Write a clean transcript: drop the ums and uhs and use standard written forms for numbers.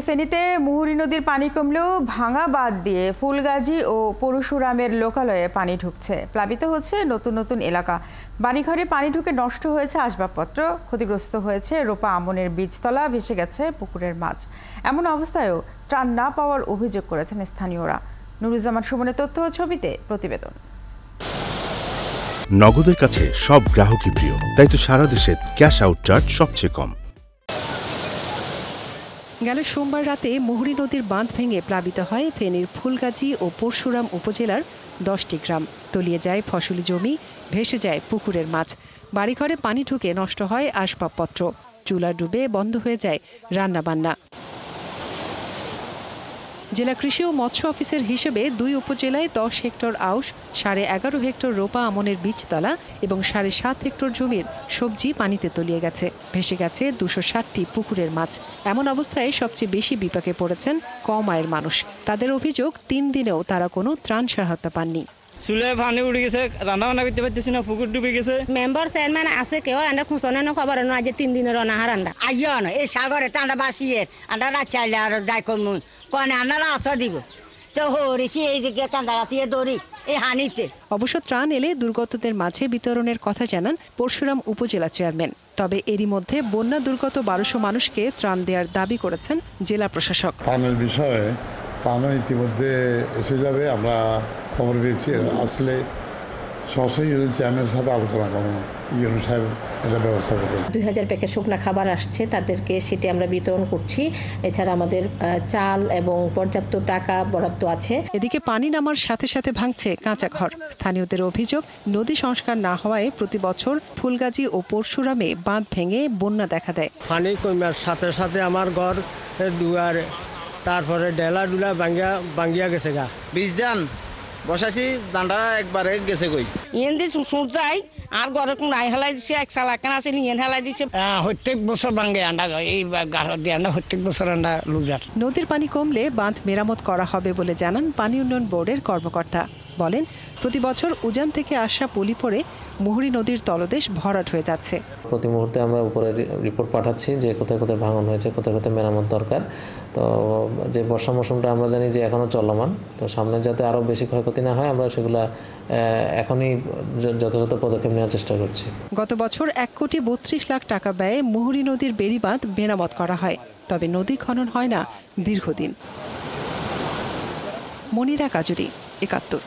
ফেনীতে মুহুরী নদীর পানি কমলেও ভাঙা বাঁধ দিয়ে ফুলগাজী ও পরশুরামের লোকালয়ে পানি ঢুকছে। প্লাবিত হচ্ছে নতুন নতুন এলাকা। বাড়িঘরে পানি ঢুকে নষ্ট হয়েছে আসবাবপত্র, ক্ষতিগ্রস্ত হয়েছে রোপা আমনের বীজতলা, ভেসে গেছে পুকুরের মাছ। এমন অবস্থায়ও ত্রাণ না পাওয়ার অভিযোগ করেছেন স্থানীয়রা। নুরুজ্জামান সুমনের তথ্য ও ছবিতে প্রতিবেদন। নগদের কাছে সব গ্রাহকই প্রিয়, তাই তো সারা দেশে ক্যাশ আউট চার্জ সবচেয়ে কম। গেল সোমবার রাতে মুহুরী নদীর বাঁধ ভেঙে প্লাবিত হয় ফেনীর ফুলগাজী ও পরশুরাম উপজেলার 10টি গ্রাম। তলিয়ে যায় ফসলি জমি, ভেসে যায় পুকুরের মাছ। বাড়িঘরে পানি ঢুকে নষ্ট হয় আসবাবপত্র, চুলা ডুবে বন্ধ হয়ে যায় রান্নাবান্না। জেলা কৃষি ও মৎস্য অফিসের হিসেবে 2 উপজেলায় 10 হেক্টর আউশ, 11.5 হেক্টর রোপা আমনের বীজতলা এবং 7.5 হেক্টর জমির সবজি পানিতে তলিয়ে গেছে। ভেসে গেছে 260টি পুকুরের মাছ। এমন অবস্থায় সবচেয়ে বেশি বিপাকে পড়েছেন কম আয়ের মানুষ। তাদের অভিযোগ 3 দিনেও তারা কোনো ত্রাণ সহায়তা পাননি। চুলে পানি উঠে গেছে, রান্না বান্না করতে পারতেছি না, পুকুর ডুবে গেছে। মেম্বার চেয়ারম্যান আছে কেউ আন্ডা খুঁজনে না খবর না, আজ 3 দিনের অনাহার আন্ডা আইয়া না এই সাগরে তান্ডা বাসিয়ে আন্ডা রাচাইলে আর যাই কম কনে আন্ডারা আসা দিব তো হরিছি এই যে কান্দা গাছিয়ে দড়ি এই হানিতে। অবশ্য ত্রাণ এলে দুর্গতদের মাঝে বিতরণের কথা জানান পরশুরাম উপজেলা চেয়ারম্যান। তবে এরই মধ্যে বন্যা দুর্গত 1200 মানুষকে ত্রাণ দেওয়ার দাবি করেছেন জেলা প্রশাসক। ত্রাণের বিষয়ে ত্রাণও ইতিমধ্যে এসে যাবে, আমরা খবর পেয়েছি। আসলে সরাসরি চেয়ারম্যানের সাথে আলোচনা করে ইউনো সাহেব এটা ব্যবস্থা করবেন। 2000 প্যাকেট শুকনা খাবার আসছে, তাদেরকে সেটি আমরা বিতরণ করছি। এছাড়া আমাদের চাল এবং পর্যাপ্ত টাকা বরাদ্দ আছে। এদিকে পানি নামার সাথে সাথে ভাঙছে কাঁচা ঘর। স্থানীয়দের অভিযোগ, নদী সংস্কার না হওয়ায় প্রতি বছর ফুলগাজী ও পরশুরামে বাঁধ ভেঙে বন্যা দেখা দেয়। পানি কমার সাথে সাথে আমার ঘর দুয়ার, তারপরে ডেলা ডুলা ভাঙ্গিয়া গেছে গা। বীজ দান বসাইছি, দান্ডা একবারে গেছে কই ইয়েন দিয়ে সুর যাই আর ঘরে কোন নাই হেলাই দিছে, এক সাল এখানে আছে নিয়ে হেলাই দিছে। প্রত্যেক বছর ভাঙ্গে আন্ডা, এই গাঢ় দিয়ে আন্ডা প্রত্যেক বছর আন্ডা লুজার। নদীর পানি কমলে বাঁধ মেরামত করা হবে বলে জানান পানি উন্নয়ন বোর্ডের কর্মকর্তা। বলেন, প্রতি বছর উজান থেকে আসা পলি পড়ে মুহুরী নদীর তলদেশ ভরাট হয়ে যাচ্ছে। প্রতি মুহূর্তে আমরা উপরে রিপোর্ট পাঠাচ্ছি যে কোথায় কোথায় ভাঙন হয়েছে, কোথায় কোথায় মেরামত দরকার। তো যে বর্ষা মৌসুমটা আমরা জানি যে এখনও চলমান, তো সামনে যাতে আরও বেশি ক্ষয়ক্ষতি না হয় আমরা সেগুলো এখনই যথাযথ পদক্ষেপ নেওয়ার চেষ্টা করছি। গত বছর 1,32,00,000 টাকা ব্যয়ে মুহুরী নদীর বেড়িবাঁধ মেরামত করা হয়, তবে নদী খনন হয় না দীর্ঘদিন। মনিরা কাজুরি, 71।